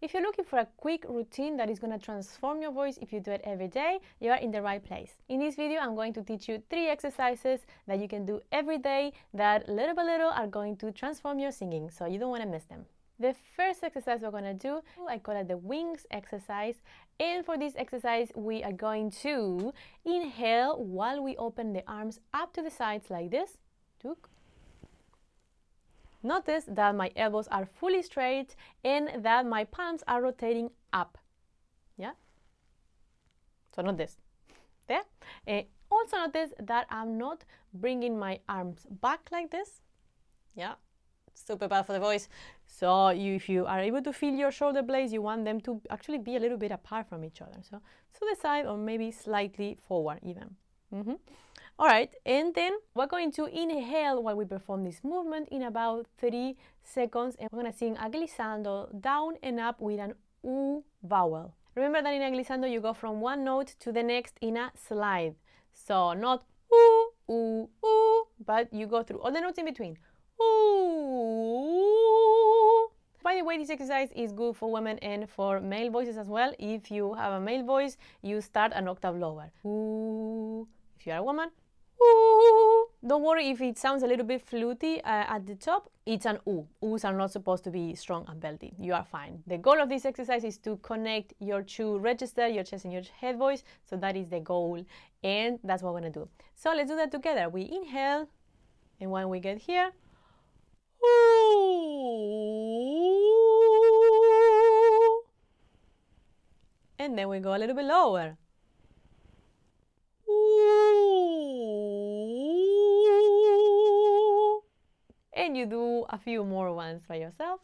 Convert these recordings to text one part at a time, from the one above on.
If you're looking for a quick routine that is going to transform your voice if you do it every day, you are in the right place. In this video, I'm going to teach you 3 exercises that you can do every day that little by little are going to transform your singing, so you don't want to miss them. The first exercise we're going to do, I call it the wings exercise. And for this exercise, we are going to inhale while we open the arms up to the sides like this. Notice that my elbows are fully straight and that my palms are rotating up. Yeah? So not this. There. Also notice that I'm not bringing my arms back like this. Yeah? Super bad for the voice. So if you are able to feel your shoulder blades, you want them to actually be a little bit apart from each other. So to the side or maybe slightly forward even. All right, and then we're going to inhale while we perform this movement in about 3 seconds, and we're going to sing a glissando down and up with an oo vowel. Remember that in a glissando you go from one note to the next in a slide. So not oo, oo, oo, but you go through all the notes in between. Ooh. By the way, this exercise is good for women and for male voices as well. If you have a male voice, you start an octave lower. Ooh. If you are a woman, ooh. Don't worry if it sounds a little bit fluty at the top. It's an oo. Oos are not supposed to be strong and belty. You are fine. The goal of this exercise is to connect your 2 register, your chest and your head voice. So that is the goal, and that's what we're going to do. So let's do that together. We inhale, and when we get here, ooh. And then we go a little bit lower. Ooh. And you do a few more ones by yourself.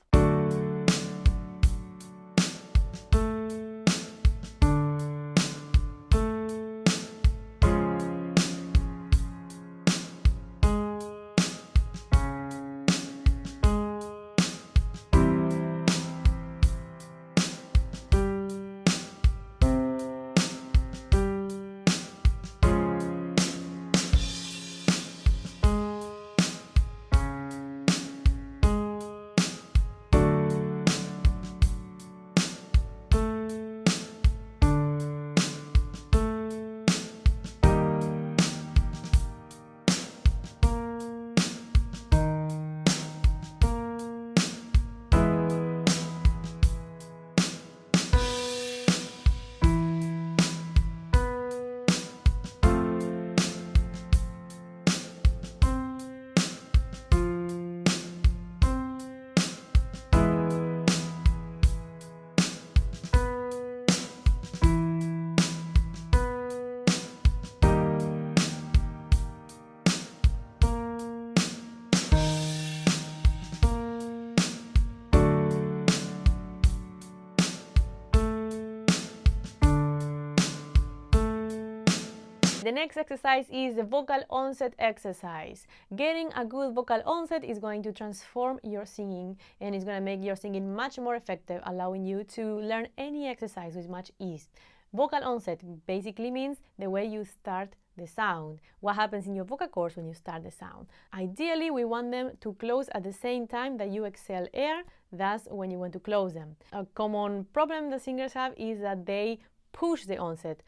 The next exercise is the vocal onset exercise. Getting a good vocal onset is going to transform your singing, and it's going to make your singing much more effective, allowing you to learn any exercise with much ease. Vocal onset basically means the way you start the sound. What happens in your vocal cords when you start the sound? Ideally, we want them to close at the same time that you exhale air. That's when you want to close them. A common problem that singers have is that they push the onset.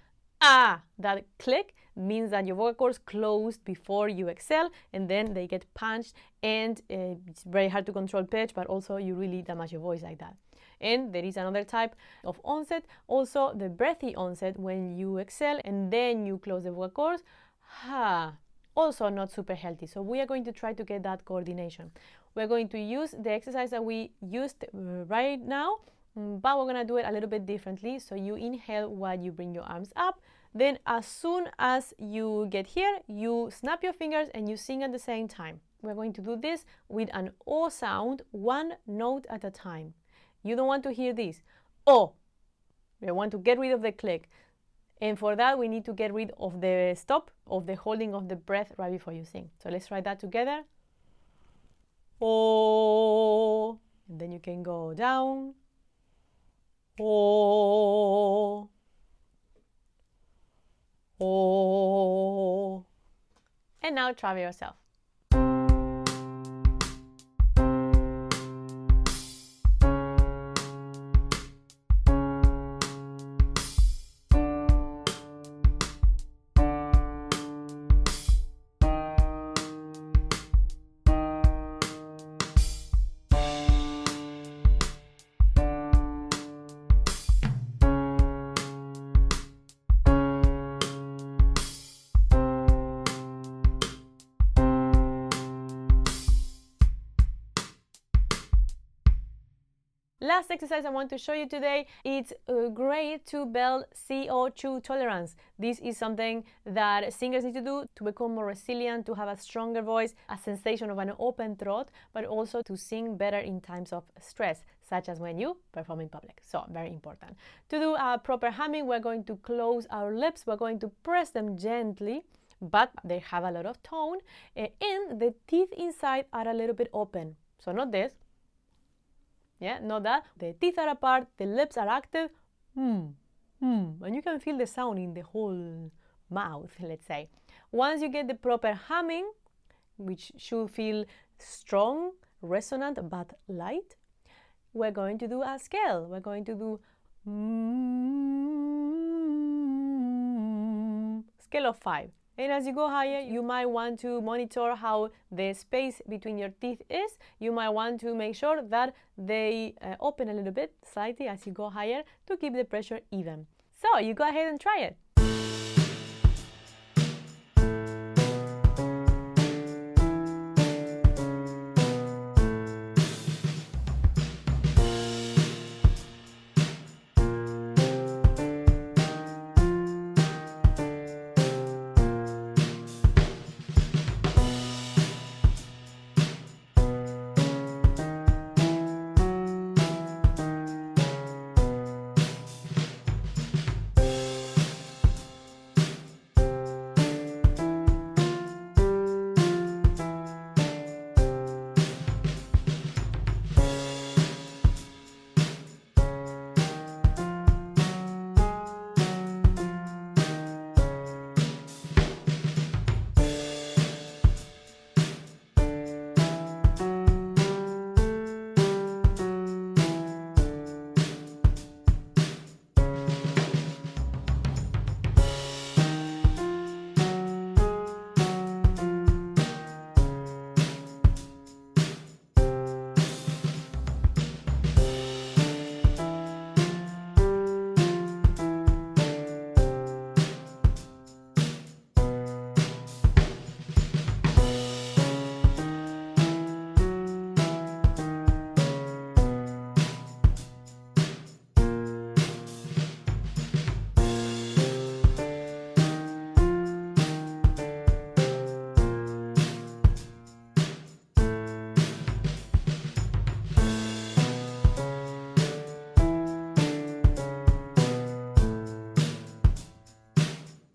That click means that your vocal cords closed before you exhale, and then they get punched, and it's very hard to control pitch, but also you really damage your voice like that. And there is another type of onset, also the breathy onset, when you exhale and then you close the vocal cords. Also not super healthy. So we are going to try to get that coordination. We're going to use the exercise that we used right now, but we're going to do it a little bit differently. So you inhale while you bring your arms up. Then as soon as you get here, you snap your fingers and you sing at the same time. We're going to do this with an O sound, 1 note at a time. You don't want to hear this. O. We want to get rid of the click. And for that, we need to get rid of the stop, of the holding of the breath right before you sing. So let's try that together. O. And then you can go down. O. O. And now try it yourself. last exercise I want to show you today, it's great to build CO2 tolerance. This is something that singers need to do to become more resilient, to have a stronger voice, a sensation of an open throat, but also to sing better in times of stress, such as when you perform in public. So very important. To do a proper humming, we're going to close our lips, we're going to press them gently, but they have a lot of tone, and the teeth inside are a little bit open. So not this, yeah, not that. The teeth are apart, the lips are active, and you can feel the sound in the whole mouth, let's say. Once you get the proper humming, which should feel strong, resonant, but light, we're going to do a scale. We're going to do scale of 5. And as you go higher, you might want to monitor how the space between your teeth is. You might want to make sure that they open a little bit slightly as you go higher to keep the pressure even. So you go ahead and try it.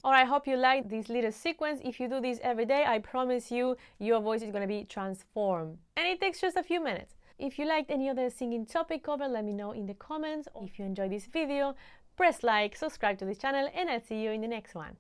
I hope you liked this little sequence. If you do this every day, I promise you, your voice is going to be transformed. And it takes just a few minutes. If you liked any other singing topic cover, let me know in the comments. If you enjoyed this video, press like, subscribe to this channel, and I'll see you in the next one.